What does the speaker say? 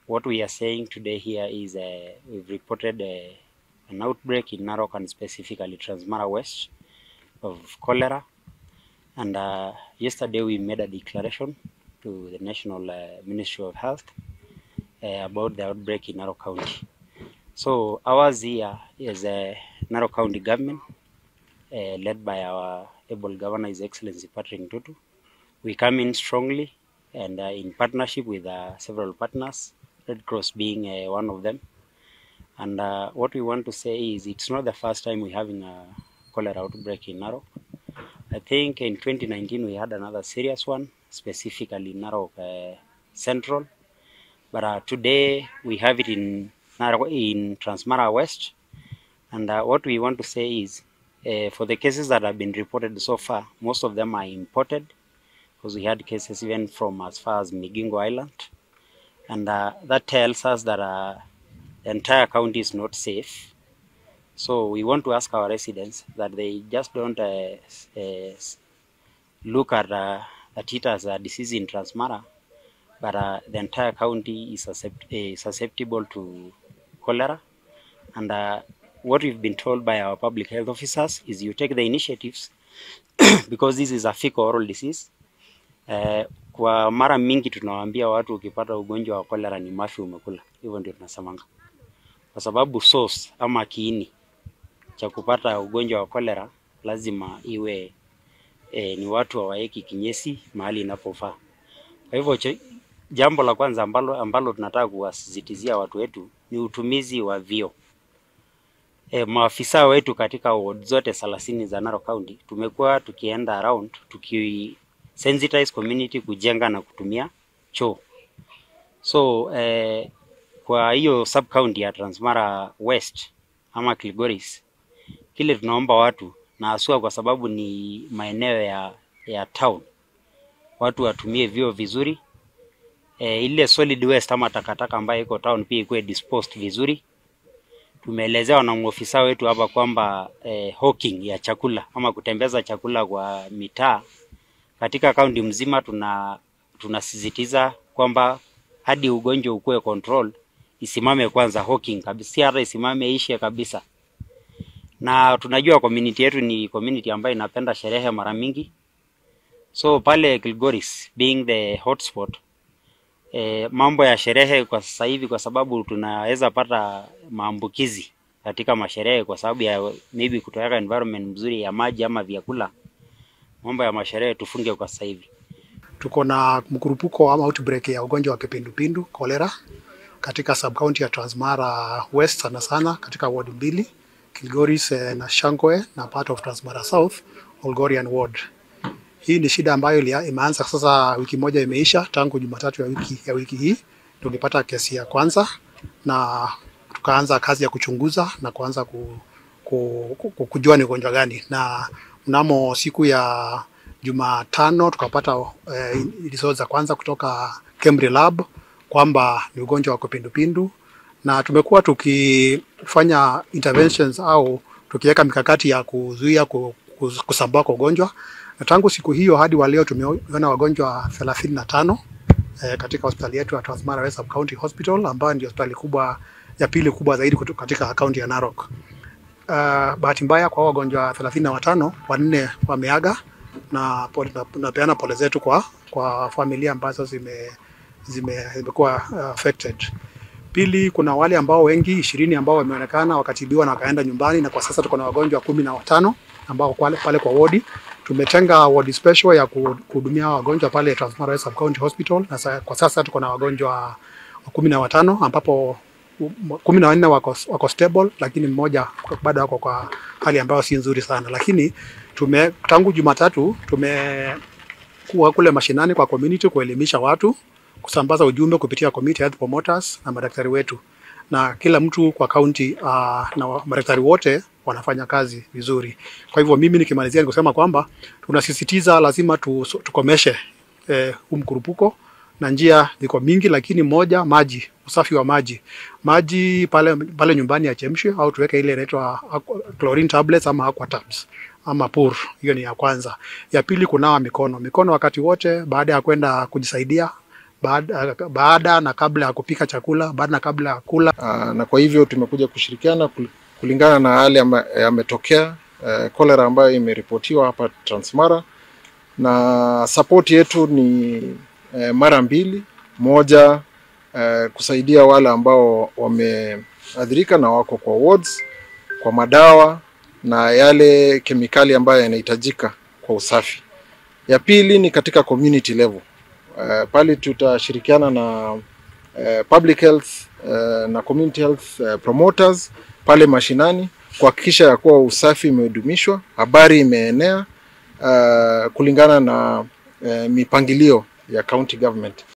what we are saying today here is we've reported an outbreak in Narok and specifically Transmara West of cholera. And yesterday we made a declaration to the National Ministry of Health about the outbreak in Narok County. So ours here is a Narok County government led by our able governor, His Excellency Patrick Ntutu. We come in strongly and in partnership with several partners, Red Cross being one of them. And what we want to say is it's not the first time we're having a cholera outbreak in Narok. I think in 2019 we had another serious one, specifically in Narok Central. But today we have it in Narok, in Transmara West. And what we want to say is for the cases that have been reported so far, most of them are imported, because we had cases even from as far as Migingo Island. And that tells us that the entire county is not safe. So we want to ask our residents that they just don't look at it as a disease in Transmara, but the entire county is susceptible to cholera. And what we've been told by our public health officers is you take the initiatives because this is a fecal oral disease. Kwa mara mingi tunawaambia watu ukipata ugonjwa wa cholera ni mafi umekula. Hivyo ndio tunasemanga. Kwa sababu source ama kiini cha kupata ugonjwa wa cholera lazima iwe ni watu hawaeki kinyesi mahali inapofaa. Kwa hivyo jambo la kwanza ambalo tunataka kuwasisitizia watu wetu ni utumizi wa vyoo. Maafisa wetu katika ward zote 30 za Narok County tumekuwa tukienda around sensitize community kujenga na kutumia choo. So kwa hiyo sub county ya Transmara West ama Kilgoris, kile tunaomba watu na asua kwa sababu ni maeneo ya town, watu watumie vyoo vizuri. Ile solid waste ama takataka ambayo iko town pia ikuwe disposed vizuri. Tumeelezewa na maofisa wetu hapa kwamba hawking ya chakula ama kutembeza chakula kwa mitaa katika kaunti mzima tunasisitiza kwamba hadi ugonjwa ukue control isimame kwanza hawking kabisa, hata isimame ishe kabisa. Na tunajua community yetu ni community ambayo inapenda sherehe mara mingi. So pale Kilgoris being the hotspot, mambo ya sherehe kwa sasa hivi, kwa sababu tunaweza pata maambukizi katika masherehe kwa sababu ya maybe kutoweka environment mzuri ya maji ama vyakula. Mambo ya masherehe tufunge kwa sasa hivi. Tuko na mkurupuko ama outbreak ya ugonjwa wa kipindupindu cholera katika sub county ya Transmara West sana katika ward 2, Kilgoris na Shangwe, na part of Transmara South, Olgorian ward. Hii ni shida ambayo imeanza sasa, wiki moja imeisha tangu Jumatatu ya wiki hii tulipata kesi ya kwanza, na tukaanza kazi ya kuchunguza na kuanza kujua ni ugonjwa gani. Na mnamo siku ya Jumatano tukapata results za kwanza kutoka Kemri Lab kwamba ni ugonjwa wa kipindupindu, na tumekuwa tukifanya interventions au tukiweka mikakati ya kuzuia kusambaa kwa ugonjwa. Na tangu siku hiyo hadi wa leo tumeona wagonjwa 35 katika hospitali yetu ya Transmara West Sub County Hospital, ambayo ndio hospitali kubwa ya pili kubwa zaidi katika kaunti ya Narok. Bahati mbaya kwa wagonjwa 35, 4 wameaga, na napeana pole zetu kwa familia ambazo zimekuwa affected. Pili, kuna wale ambao wengi 20 ambao wameonekana wakatibiwa na wakaenda nyumbani, na kwa sasa tuko na wagonjwa 15 ambao pale kwa wodi. Tumetenga ward special ya kuhudumia wagonjwa pale Transmara West Sub County Hospital, na kwa sasa tuko na wagonjwa 15 ambapo 14 wako stable, lakini mmoja bado wako kwa hali ambayo si nzuri sana. Lakini tangu Jumatatu tumekuwa kule mashinani kwa community kuelimisha watu, kusambaza ujumbe kupitia community health promoters na madaktari wetu, na kila mtu kwa county na madaktari wote wanafanya kazi vizuri. Kwa hivyo mimi nikimalizia nikusema kwamba tunasisitiza lazima tukomeshe mkurupuko, na njia ziko mingi, lakini moja, maji, usafi wa maji pale nyumbani ya chemshe, au tuweke ile inaitwa chlorine tablets ama aqua tabs ama pur. Hiyo ni ya kwanza. Ya pili, kunawa mikono wakati wote baada ya kwenda kujisaidia baada na kabla ya kupika chakula, baada na kabla ya kula. Na kwa hivyo tumekuja kushirikiana kulingana na hali yametokea cholera ambayo imeripotiwa hapa Transmara, na support yetu ni mara mbili. Moja, kusaidia wale ambao wameadhirika na wako kwa wards, kwa madawa na yale kemikali ambayo yanahitajika kwa usafi. Ya pili ni katika community level. Pale tutashirikiana na public health na community health promoters pale mashinani kuhakikisha ya kuwa usafi umedumishwa, habari imeenea kulingana na mipangilio ya county government.